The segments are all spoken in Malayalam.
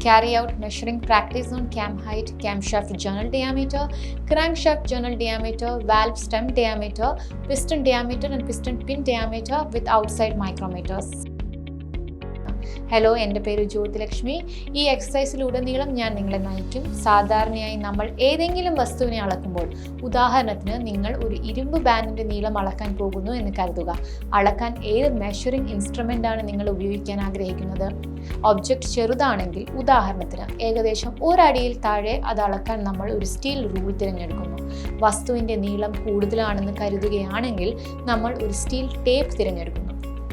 Carry out measuring practice on cam height, camshaft journal diameter, crankshaft journal diameter, valve stem diameter, piston diameter and piston pin diameter with outside micrometers. Hello, എൻ്റെ പേര് ജ്യോതിലക്ഷ്മി. ഈ എക്സസൈസിലുടനീളം ഞാൻ നിങ്ങളെ നയിക്കും. സാധാരണയായി നമ്മൾ ഏതെങ്കിലും വസ്തുവിനെ അളക്കുമ്പോൾ, ഉദാഹരണത്തിന് നിങ്ങൾ ഒരു ഇരുമ്പ് ബാൻഡിൻ്റെ നീളം അളക്കാൻ പോകുന്നു എന്ന് കരുതുക. അളക്കാൻ ഏത് മെഷറിംഗ് ഇൻസ്ട്രുമെൻ്റാണ് നിങ്ങൾ ഉപയോഗിക്കാൻ ആഗ്രഹിക്കുന്നത്? ഒബ്ജക്റ്റ് ചെറുതാണെങ്കിൽ, ഉദാഹരണത്തിന് ഏകദേശം ഒരടിയിൽ താഴെ അത് അളക്കാൻ നമ്മൾ ഒരു സ്റ്റീൽ റൂൾ തിരഞ്ഞെടുക്കുന്നു. വസ്തുവിൻ്റെ നീളം കൂടുതലാണെന്ന് കരുതുകയാണെങ്കിൽ നമ്മൾ ഒരു സ്റ്റീൽ ടേപ്പ് തിരഞ്ഞെടുക്കുന്നു.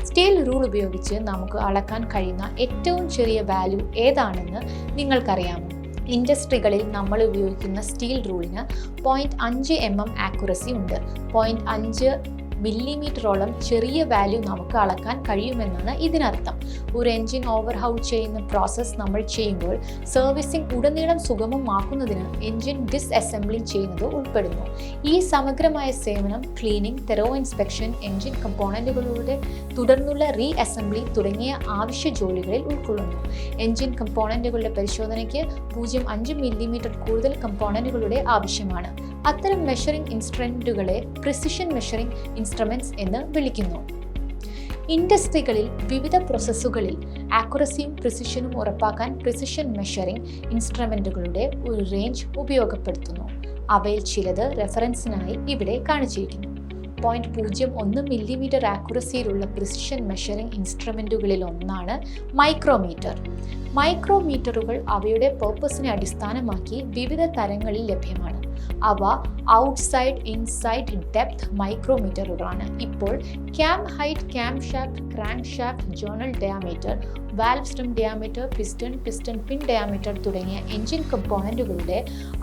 സ്റ്റീൽ റൂൾ ഉപയോഗിച്ച് നമുക്ക് അളക്കാൻ കഴിയുന്ന ഏറ്റവും ചെറിയ വാല്യൂ ഏതാണെന്ന് നിങ്ങൾക്കറിയാമോ? ഇൻഡസ്ട്രികളിൽ നമ്മൾ ഉപയോഗിക്കുന്ന സ്റ്റീൽ റൂളിന് 0.5 mm ആക്യുറസി ഉണ്ട്. 0.5 മില്ലിമീറ്ററോളം ചെറിയ വാല്യൂ നമുക്ക് അളക്കാൻ കഴിയുമെന്നാണ് ഇതിനർത്ഥം. ഒരു എൻജിൻ ഓവർഹൗൾ ചെയ്യുന്ന പ്രോസസ്സ് നമ്മൾ ചെയ്യുമ്പോൾ സർവീസിംഗ് ഉടനീളം സുഗമമാക്കുന്നതിന് എൻജിൻ ഡിസ്അസംബ്ലിംഗ് ചെയ്യുന്നത് ഉൾപ്പെടുന്നു. ഈ സമഗ്രമായ സേവനം ക്ലീനിംഗ്, തെറോ ഇൻസ്പെക്ഷൻ, എൻജിൻ കമ്പോണൻറ്റുകളുടെ തുടർന്നുള്ള റീ അസംബ്ലി തുടങ്ങിയ ആവശ്യ ജോലികളിൽ ഉൾക്കൊള്ളുന്നു. എൻജിൻ കമ്പോണൻറ്റുകളുടെ പരിശോധനയ്ക്ക് 0.5 മില്ലിമീറ്റർ കൂടുതൽ കമ്പോണൻറ്റുകളുടെ ആവശ്യമാണ്. അത്തരം മെഷറിംഗ് ഇൻസ്ട്രുമെൻറ്റുകളെ പ്രിസിഷൻ മെഷറിംഗ് ഇൻസ്ട്രുമെൻറ്റ്സ് എന്ന് വിളിക്കുന്നു. ഇൻഡസ്ട്രികളിൽ വിവിധ പ്രോസസ്സുകളിൽ ആക്യുറസിയും പ്രിസിഷനും ഉറപ്പാക്കാൻ പ്രിസിഷൻ മെഷറിംഗ് ഇൻസ്ട്രുമെൻറ്റുകളുടെ ഒരു റേഞ്ച് ഉപയോഗപ്പെടുത്തുന്നു. അവയിൽ ചിലത് റെഫറൻസിനായി ഇവിടെ കാണിച്ചിരിക്കുന്നു. 0.01 മില്ലിമീറ്റർ ആക്യുറസിയിലുള്ള പ്രിസിഷൻ മെഷറിംഗ് ഇൻസ്ട്രുമെൻറ്റുകളിൽ ഒന്നാണ് മൈക്രോമീറ്റർ. മൈക്രോമീറ്ററുകൾ അവയുടെ പർപ്പസിനെ അടിസ്ഥാനമാക്കി വിവിധ തരങ്ങളിൽ ലഭ്യമാണ്. അവ ഔട്ട്സൈഡ്, ഇൻസൈഡ്, ഡെപ്ത് മൈക്രോമീറ്ററുകളാണ്. ഇപ്പോൾ cam height, cam shaft, crank shaft, journal diameter, valve stem diameter, piston pin diameter തുടങ്ങിയ എൻജിൻ കമ്പോണൻറ്റുകളുടെ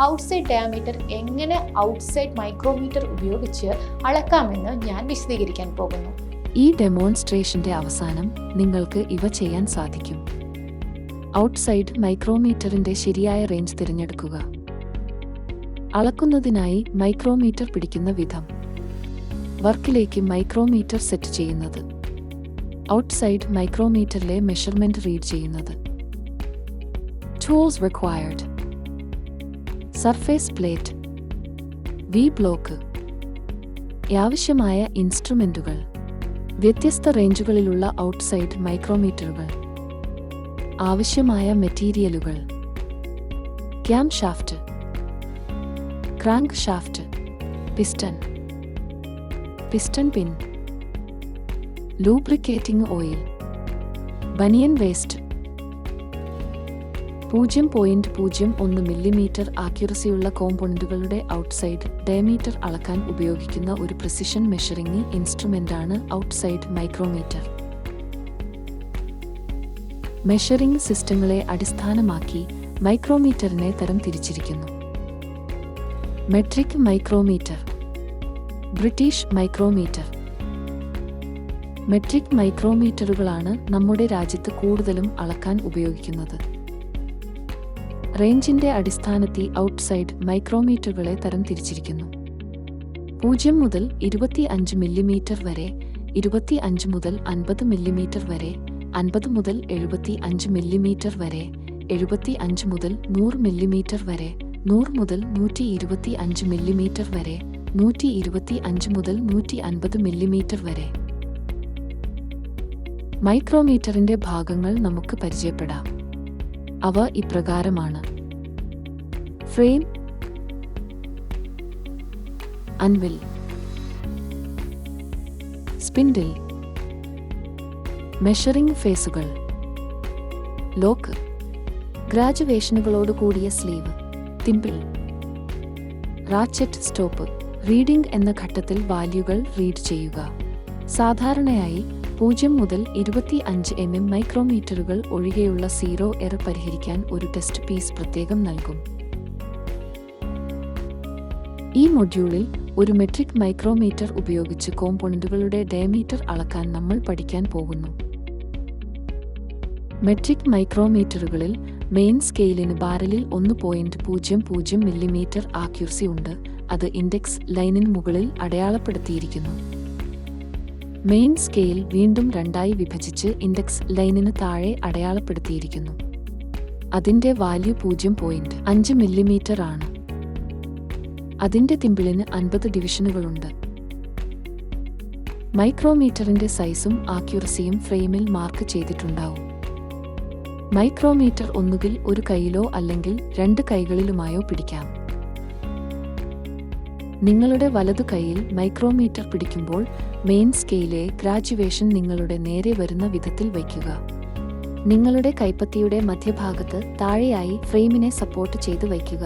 ഔട്ട്സൈഡ് ഡയാമീറ്റർ എങ്ങനെ ഔട്ട്സൈഡ് മൈക്രോമീറ്റർ ഉപയോഗിച്ച് അളക്കാമെന്ന് ഞാൻ വിശദീകരിക്കാൻ പോകുന്നു. ഈ ഡെമോൺസ്ട്രേഷന്റെ അവസാനം നിങ്ങൾക്ക് ഇവ ചെയ്യാൻ സാധിക്കും. ഔട്ട്സൈഡ് മൈക്രോമീറ്ററിന്റെ ശരിയായ റേഞ്ച് തിരഞ്ഞെടുക്കുക. അളക്കുന്നതിനായി മൈക്രോമീറ്റർ പിടിക്കുന്ന വിധം. വർക്കിലേക്ക് മൈക്രോമീറ്റർ സെറ്റ് ചെയ്യുന്നത്. ഔട്ട്സൈഡ് മൈക്രോമീറ്ററിലെ മെഷർമെന്റ് റീഡ് ചെയ്യുന്നത്. Tools required: surface plate, V block. ആവശ്യമായ ഇൻസ്ട്രുമെന്റുകൾ: വ്യത്യസ്ത റേഞ്ചുകളിലുള്ള ഔട്ട്സൈഡ് മൈക്രോമീറ്ററുകൾ. ആവശ്യമായ മെറ്റീരിയലുകൾ: cam shaft, crank shaft, piston pin, lubricating oil, banian waste. 0.01 millimetre ആക്യുറസിയുള്ള കോമ്പോണന്റുകളുടെ ഔട്ട്സൈഡ് ഡയമീറ്റർ അളക്കാൻ ഉപയോഗിക്കുന്ന ഒരു പ്രിസിഷൻ മെഷറിംഗ് ഇൻസ്ട്രുമെന്റാണ് ഔട്ട്സൈഡ് മൈക്രോമീറ്റർ. മെഷറിംഗ് സിസ്റ്റങ്ങളെ അടിസ്ഥാനമാക്കി മൈക്രോമീറ്ററിനെ തരം തിരിച്ചിരിക്കുന്നു. Metric micrometer, British micrometer. Metric മൈക്രോമീറ്ററുകളാണ് നമ്മുടെ രാജ്യത്ത് കൂടുതലും അളക്കാൻ ഉപയോഗിക്കുന്നത്. റേഞ്ചിന്റെ അടിസ്ഥാനത്തിൽ ഔട്ട്സൈഡ് മൈക്രോമീറ്ററുകളെ തരം തിരിച്ചിരിക്കുന്നു. 0 മുതൽ 25 മില്ലിമീറ്റർ വരെ, 25 മുതൽ 50 മില്ലിമീറ്റർ വരെ, 50 മുതൽ 75 മില്ലിമീറ്റർ വരെ, 75 മുതൽ 100 മില്ലിമീറ്റർ വരെ, 100 മുതൽ 125 മില്ലിമീറ്റർ വരെ, 125 മുതൽ 150 മില്ലിമീറ്റർ വരെ. മൈക്രോമീറ്ററിന്റെ ഭാഗങ്ങൾ നമുക്ക് പരിചയപ്പെടാം. അവ ഇപ്രകാരമാണ്: ഫ്രെയിം, അൻവിൽ, സ്പിൻഡിൽ, മെഷറിംഗ് ഫേസുകൾ, ലോക്ക്, ഗ്രാജുവേഷനുകളോട് കൂടിയ sleeve, thimble, ratchet stop. Reading എന്ന ഘട്ടത്തിൽ വാല്യൂകൾ റീഡ് ചെയ്യുക. സാധാരണയായി 0 മുതൽ 25 mm മൈക്രോമീറ്ററുകൾ ഒഴികെയുള്ള 0 എറർ പരിഹരിക്കാൻ ഒരു ടെസ്റ്റ് പീസ് പ്രത്യേകം നൽകും. ഈ മൊഡ്യൂളിൽ ഒരു മെട്രിക് മൈക്രോമീറ്റർ ഉപയോഗിച്ച് കോമ്പോണന്റുകളുടെ ഡയമീറ്റർ അളക്കാൻ നമ്മൾ പഠിക്കാൻ പോകുന്നു. മെട്രിക് മൈക്രോമീറ്ററുകളിൽ മെയിൻ സ്കെയിലിന് ബാരലിൽ 1.00 മില്ലിമീറ്റർ ആക്യുറസി ഉണ്ട്. അത് ഇൻഡെക്സ് ലൈനിന് മുകളിൽ അടയാളപ്പെടുത്തിയിരിക്കുന്നു. മെയിൻ സ്കെയിൽ വീണ്ടും 2 വിഭജിച്ച് ഇൻഡെക്സ് ലൈനിന് താഴെ അടയാളപ്പെടുത്തിയിരിക്കുന്നു. അതിൻ്റെ വാല്യൂ 0.5 മില്ലിമീറ്റർ ആണ്. അതിൻ്റെ തിമ്പിളിന് 50 ഡിവിഷനുകളുണ്ട്. മൈക്രോമീറ്ററിൻ്റെ സൈസും ആക്യുറസിയും ഫ്രെയിമിൽ മാർക്ക് ചെയ്തിട്ടുണ്ടാവും. മൈക്രോമീറ്റർ ഒന്നുകിൽ ഒരു കൈയിലോ അല്ലെങ്കിൽ 2 കൈകളിലുമായോ പിടിക്കാം. നിങ്ങളുടെ വലതു കൈയിൽ മൈക്രോമീറ്റർ പിടിക്കുമ്പോൾ മെയിൻ സ്കെയിലിലെ ഗ്രാജുവേഷൻ നിങ്ങളുടെ നേരെ വരുന്ന വിധത്തിൽ വയ്ക്കുക. നിങ്ങളുടെ കൈപ്പത്തിയുടെ മധ്യഭാഗത്ത് താഴെയായി ഫ്രെയിമിനെ സപ്പോർട്ട് ചെയ്ത് വയ്ക്കുക.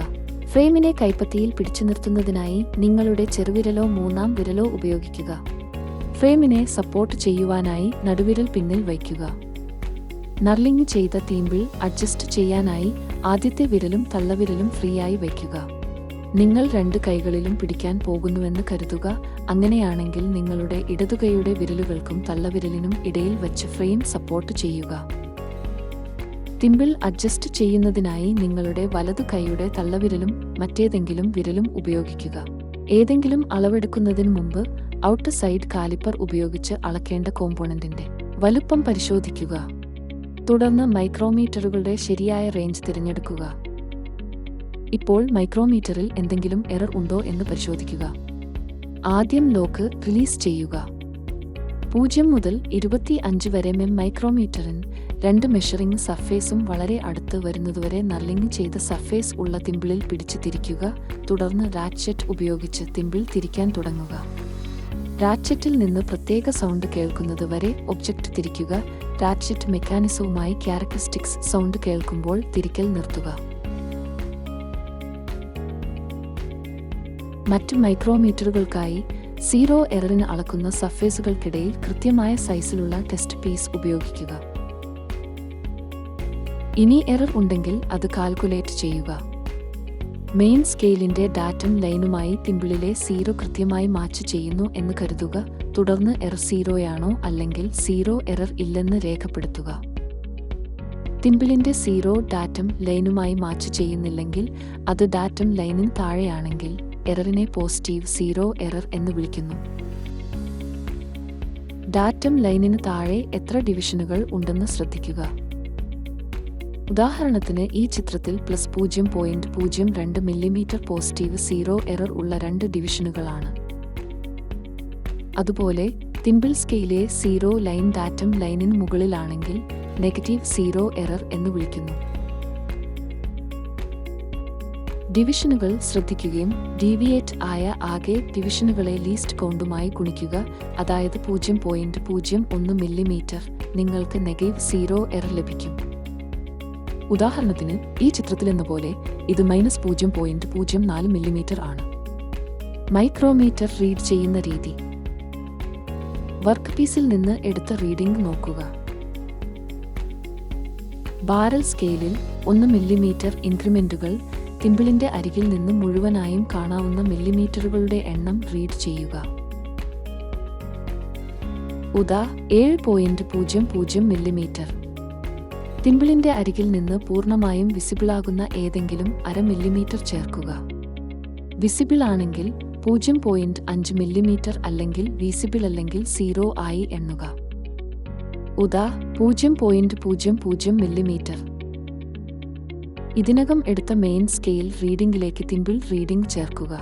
ഫ്രെയിമിനെ കൈപ്പത്തിയിൽ പിടിച്ചു നിർത്തുന്നതിനായി നിങ്ങളുടെ ചെറുവിരലോ മൂന്നാം വിരലോ ഉപയോഗിക്കുക. ഫ്രെയിമിനെ സപ്പോർട്ട് ചെയ്യുവാനായി നടുവിരൽ പിന്നിൽ വയ്ക്കുക. നർലിംഗ് ചെയ്ത തീമ്പിൾ അഡ്ജസ്റ്റ് ചെയ്യാനായി ആദ്യത്തെ വിരലും തള്ളവിരലും ഫ്രീ ആയി വയ്ക്കുക. നിങ്ങൾ 2 കൈകളിലും പിടിക്കാൻ പോകുന്നുവെന്ന് കരുതുക. അങ്ങനെയാണെങ്കിൽ നിങ്ങളുടെ ഇടതുകൈയുടെ വിരലുകൾക്കും തള്ളവിരലിനും ഇടയിൽ വച്ച് ഫ്രെയിം സപ്പോർട്ട് ചെയ്യുക. തിമ്പിൾ അഡ്ജസ്റ്റ് ചെയ്യുന്നതിനായി നിങ്ങളുടെ വലതു കൈയുടെ തള്ളവിരലും മറ്റേതെങ്കിലും വിരലും ഉപയോഗിക്കുക. ഏതെങ്കിലും അളവെടുക്കുന്നതിന് മുമ്പ് ഔട്ട് സൈഡ് കാലിപ്പർ ഉപയോഗിച്ച് അളക്കേണ്ട കോമ്പോണന്റിന്റെ വലുപ്പം പരിശോധിക്കുക. തുടർന്ന് മൈക്രോമീറ്ററുകളുടെ ശരിയായ റേഞ്ച് തിരഞ്ഞെടുക്കുക. ഇപ്പോൾ മൈക്രോമീറ്ററിൽ എന്തെങ്കിലും എറർ ഉണ്ടോ എന്ന് പരിശോധിക്കുക. ആദ്യം ലോക്ക് റിലീസ് ചെയ്യുക. 0 മുതൽ 25 വരെ മൈക്രോമീറ്ററിന് 2 മെഷറിംഗ് സർഫേസും വളരെ അടുത്ത് വരുന്നതുവരെ നർലിംഗ് ചെയ്ത സർഫേസ് ഉള്ള തിമ്പിളിൽ പിടിച്ച് തിരിക്കുക. തുടർന്ന് റാറ്റ്ചെറ്റ് ഉപയോഗിച്ച് തിമ്പിൾ തിരിക്കാൻ തുടങ്ങുക. റാറ്റ്ചെറ്റിൽ നിന്ന് പ്രത്യേക സൗണ്ട് കേൾക്കുന്നത് വരെ ഒബ്ജക്റ്റ് തിരിക്കുക. റാറ്റ്ചെറ്റ് മെക്കാനിസവുമായി ക്യാരക്ടറിസ്റ്റിക്സ് സൗണ്ട് കേൾക്കുമ്പോൾ തിരിക്കൽ നിർത്തുക. മറ്റ് മൈക്രോമീറ്ററുകൾക്കായി 0 എററിന് അളക്കുന്ന സർഫേസുകൾക്കിടയിൽ കൃത്യമായ സൈസിലുള്ള ടെസ്റ്റ് പീസ് ഉപയോഗിക്കുക. ഇനി എറർ ഉണ്ടെങ്കിൽ അത് കാൽക്കുലേറ്റ് ചെയ്യുക. മെയിൻ സ്കെയിലിന്റെ ഡാറ്റം ലൈനുമായി തിമ്പിളിലെ 0 കൃത്യമായി മാച്ച് ചെയ്യുന്നു എന്ന് കരുതുക. തുടർന്ന് എറർ 0 അല്ലെങ്കിൽ 0 എറർ ഇല്ലെന്ന് രേഖപ്പെടുത്തുക. തിമ്പിളിന്റെ 0 ഡാറ്റം ലൈനുമായി മാച്ച് ചെയ്യുന്നില്ലെങ്കിൽ, അത് ഡാറ്റം ലൈനിന് താഴെയാണെങ്കിൽ എററിനെ പോസിറ്റീവ് 0 എറർ എന്ന് വിളിക്കുന്നു. ഡാറ്റം ലൈനിന് താഴെ എത്ര ഡിവിഷനുകൾ ഉണ്ടെന്ന് ശ്രദ്ധിക്കുക. ഉദാഹരണത്തിന് ഈ ചിത്രത്തിൽ +0.02 മില്ലിമീറ്റർ പോസിറ്റീവ് 0 എറർ ഉള്ള 2 ഡിവിഷനുകളാണ്. അതുപോലെ തിമ്പിൾ സ്കെയിലെ 0 ലൈൻ ഡാറ്റം ലൈനിന് മുകളിലാണെങ്കിൽ നെഗറ്റീവ് 0 എറർ എന്ന് വിളിക്കുന്നു. ഡിവിഷനുകൾ ശ്രദ്ധിക്കുകയും ഡീവിയേറ്റ് ആയ ആകെ ഡിവിഷനുകളെ ലീസ്റ്റ് കൗണ്ടുമായി ഗുണിക്കുക. അതായത് 0.01 മില്ലിമീറ്റർ. നിങ്ങൾക്ക് നെഗറ്റീവ് 0 എറർ ലഭിക്കും. ഉദാഹരണത്തിന് ഈ ചിത്രത്തിലെന്ന പോലെ ഇത് -0.04 മില്ലിമീറ്റർ ആണ്. മൈക്രോമീറ്റർ റീഡ് ചെയ്യുന്ന രീതി. വർക്ക് പീസിൽ നിന്ന് എടുത്ത റീഡിംഗ് നോക്കുക. ബാരൽ സ്കെയിലിൽ 1 മില്ലിമീറ്റർ ഇൻക്രിമെന്റുകൾ തിമ്പിളിന്റെ അരികിൽ നിന്ന് മുഴുവനായും കാണാവുന്ന മില്ലിമീറ്ററുകളുടെ എണ്ണം റീഡ് ചെയ്യുക. ഉദാ 7.00 മില്ലിമീറ്റർ. തിമ്പിളിന്റെ അരികിൽ നിന്ന് പൂർണ്ണമായും വിസിബിളാകുന്ന ഏതെങ്കിലും 0.5 മില്ലിമീറ്റർ ചേർക്കുക. വിസിബിൾ ആണെങ്കിൽ 0.5 മില്ലിമീറ്റർ അല്ലെങ്കിൽ വിസിബിൾ അല്ലെങ്കിൽ 0 ആയി എണ്ണുക. ഉദാ 0.00 മില്ലിമീറ്റർ. ഇതിനകം എടുത്ത മെയിൻ സ്കെയിൽ റീഡിംഗിലേക്ക് തിമ്പിൾ റീഡിംഗ് ചേർക്കുക.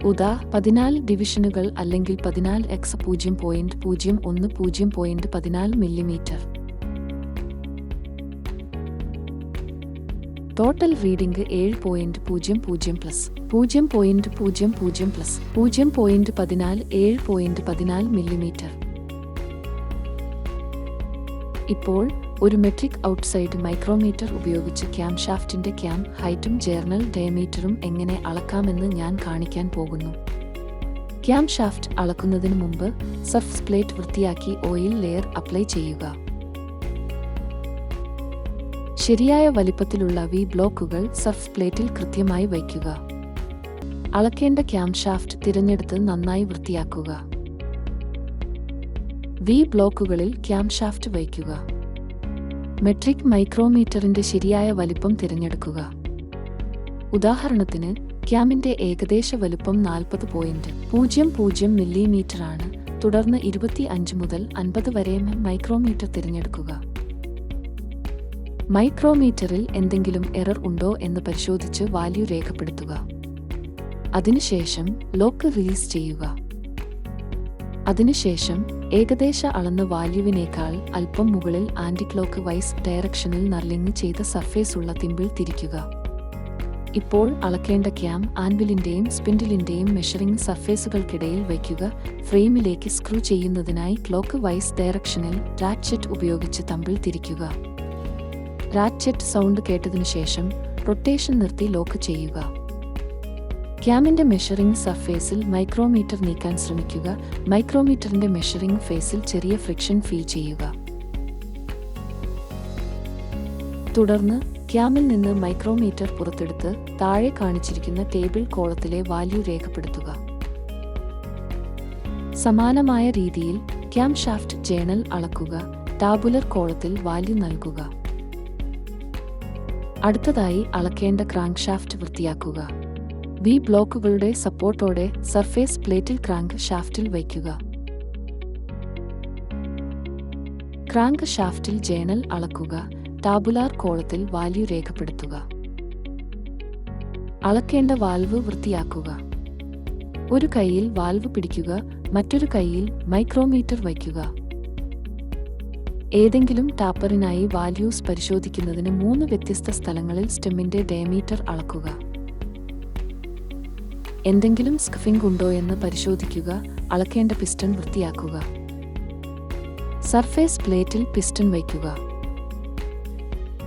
ഉദാ 14 ഡിവിഷനുകൾ അല്ലെങ്കിൽ 14x 0.01 0.14 millimetre. Total reading 7.00 plus 0.00 plus 0.14 7.14 millimetre. ഇപ്പോൾ ഒരു മെട്രിക് ഔട്ട്സൈഡ് മൈക്രോമീറ്റർ ഉപയോഗിച്ച് ക്യാംഷാഫ്റ്റിന്റെ ക്യാം ഹൈറ്റും ജേർണൽ ഡയമീറ്ററും എങ്ങനെ അളക്കാമെന്ന് ഞാൻ കാണിക്കാൻ പോകുന്നു. ക്യാംഷാഫ്റ്റ് അളക്കുന്നതിന് മുമ്പ് സർഫസ് പ്ലേറ്റ് വൃത്തിയാക്കി ഓയിൽ ലെയർ അപ്ലൈ ചെയ്യുക. ശരിയായ വലിപ്പത്തിലുള്ള വി ബ്ലോക്കുകൾ സർഫസ് പ്ലേറ്റിൽ കൃത്യമായി വയ്ക്കുക. അളക്കേണ്ട ക്യാംഷാഫ്റ്റ് തിരഞ്ഞെടുത്ത് നന്നായി വൃത്തിയാക്കുക. വി ബ്ലോക്കുകളിൽ ക്യാംഷാഫ്റ്റ് വയ്ക്കുക. മെട്രിക് മൈക്രോമീറ്ററിന്റെ ശരിയായ വലിപ്പം തിരഞ്ഞെടുക്കുക. ഉദാഹരണത്തിന് ക്യാമിന്റെ ഏകദേശ വലുപ്പം 40.00 മില്ലിമീറ്റർ ആണ്. തുടർന്ന് 25 മുതൽ 50 വരെ മൈക്രോമീറ്റർ തിരഞ്ഞെടുക്കുക. മൈക്രോമീറ്ററിൽ എന്തെങ്കിലും എറർ ഉണ്ടോ എന്ന് പരിശോധിച്ച് വാല്യൂ രേഖപ്പെടുത്തുക. അതിനുശേഷം ലോക്ക് റിലീസ് ചെയ്യുക. അതിനുശേഷം ഏകദേശ അളന്ന വാല്യൂവിനേക്കാൾ അല്പം മുകളിൽ ആന്റി ക്ലോക്ക് വൈസ് ഡയറക്ഷനിൽ നർലിംഗ് ചെയ്ത സർഫേസ് ഉള്ള തിമ്പിൾ തിരിക്കുക. ഇപ്പോൾ അളക്കേണ്ട ക്യാം ആൻവിലിന്റെയും സ്പിൻഡിലിന്റെയും മെഷറിംഗ് സർഫേസുകൾക്കിടയിൽ വയ്ക്കുക. ഫ്രെയിമിലേക്ക് സ്ക്രൂ ചെയ്യുന്നതിനായി ക്ലോക്ക് വൈസ് ഡയറക്ഷനിൽ റാറ്റ്ചെറ്റ് ഉപയോഗിച്ച് തമ്പിൾ തിരിക്കുക. റാറ്റ്ചെറ്റ് സൗണ്ട് കേട്ടതിനു ശേഷം റൊട്ടേഷൻ നിർത്തി ലോക്ക് ചെയ്യുക. ക്യാമിന്റെ മെഷറിംഗ് സർഫേസിൽ മൈക്രോമീറ്റർ നീക്കാൻ ശ്രമിക്കുക. മൈക്രോമീറ്ററിന്റെ മെഷറിംഗ് ഫേസിൽ ചെറിയ ഫ്രിക്ഷൻ ഫീൽ ചെയ്യുക. തുടർന്ന് ക്യാമിൽ നിന്ന് മൈക്രോമീറ്റർ പുറത്തെടുത്ത് താഴെ കാണിച്ചിരിക്കുന്ന ടേബിൾ കോളത്തിലെ വാല്യൂ രേഖപ്പെടുത്തുക. സമാനമായ രീതിയിൽ ക്യാംഷാഫ്റ്റ് ജേണൽ അളക്കുക. ടാബുലർ കോളത്തിൽ വാല്യൂ നൽകുക. അടുത്തതായി അളക്കേണ്ട ക്രാങ്ക്ഷാഫ്റ്റ് വൃത്തിയാക്കുക. വി ബ്ലോക്കുകളുടെ സപ്പോർട്ടോടെ സർഫേസ് പ്ലേറ്റിൽ ക്രാങ്ക് ഷാഫ്റ്റിൽ വയ്ക്കുക. ക്രാങ്ക് ഷാഫ്റ്റിൽ ജേണൽ അളക്കുക. ടാബുലാർ കോളത്തിൽ വാല്യൂ രേഖപ്പെടുത്തുക. അളക്കേണ്ട വാൽവ് വൃത്തിയാക്കുക. ഒരു കൈയിൽ വാൽവ് പിടിക്കുക, മറ്റൊരു കൈയിൽ മൈക്രോമീറ്റർ വയ്ക്കുക. ഏതെങ്കിലും ടാപ്പറിനായി വാല്യൂസ് പരിശോധിക്കുന്നതിന് 3 വ്യത്യസ്ത സ്ഥലങ്ങളിൽ സ്റ്റെമ്മിന്റെ ഡയമീറ്റർ അളക്കുക. എന്തെങ്കിലും സ്കഫിംഗ് ഉണ്ടോയെന്ന് പരിശോധിക്കുക. അളക്കേണ്ട പിസ്റ്റൺ വൃത്തിയാക്കുക. സർഫേസ് പ്ലേറ്റിൽ പിസ്റ്റൺ വയ്ക്കുക.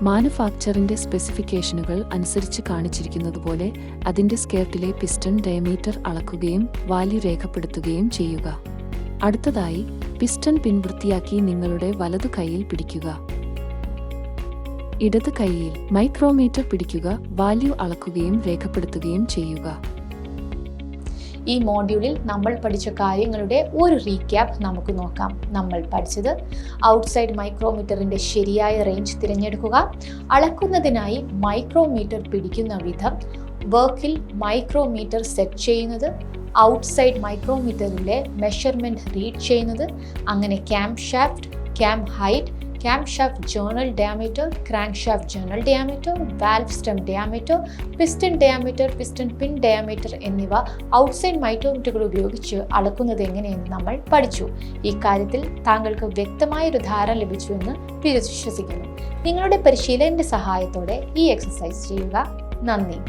മാനുഫാക്ചറിന്റെ സ്പെസിഫിക്കേഷനുകൾ അനുസരിച്ച് കാണിച്ചിരിക്കുന്നതുപോലെ അതിന്റെ സ്കേർട്ടിലെ പിസ്റ്റൺ ഡയമീറ്റർ അളക്കുകയും വാല്യൂ രേഖപ്പെടുത്തുകയും ചെയ്യുക. അടുത്തതായി പിസ്റ്റൺ പിൻ വൃത്തിയാക്കി നിങ്ങളുടെ വലതു കൈയിൽ പിടിക്കുക. ഇടത് കൈയിൽ മൈക്രോമീറ്റർ പിടിക്കുക. വാല്യൂ അളക്കുകയും രേഖപ്പെടുത്തുകയും ചെയ്യുക. ഈ മോഡ്യൂളിൽ നമ്മൾ പഠിച്ച കാര്യങ്ങളുടെ ഒരു റീക്യാപ്പ് നമുക്ക് നോക്കാം. നമ്മൾ പഠിച്ചത് ഔട്ട്സൈഡ് മൈക്രോമീറ്ററിൻ്റെ ശരിയായ റേഞ്ച് തിരഞ്ഞെടുക്കുക, അളക്കുന്നതിനായി മൈക്രോമീറ്റർ പിടിക്കുന്ന വിധം, വർക്കിൽ മൈക്രോമീറ്റർ സെറ്റ് ചെയ്യുന്നത്, ഔട്ട്സൈഡ് മൈക്രോമീറ്ററിലെ മെഷർമെൻറ്റ് റീഡ് ചെയ്യുന്നത്, അങ്ങനെ camshaft, cam height, camshaft journal diameter, crankshaft journal diameter, valve stem diameter, piston diameter, piston pin diameter എന്നിവ ഔട്ട്സൈഡ് മൈക്രോമീറ്ററുകൾ ഉപയോഗിച്ച് അളക്കുന്നത് എങ്ങനെയെന്ന് നമ്മൾ പഠിച്ചു. ഈ കാര്യത്തിൽ താങ്കൾക്ക് വ്യക്തമായൊരു ധാരണ ലഭിച്ചുവെന്ന് വിശ്വസിക്കുന്നു. നിങ്ങളുടെ പരിശീലനത്തിന്റെ സഹായത്തോടെ ഈ എക്സസൈസ് ചെയ്യുക. നന്ദി.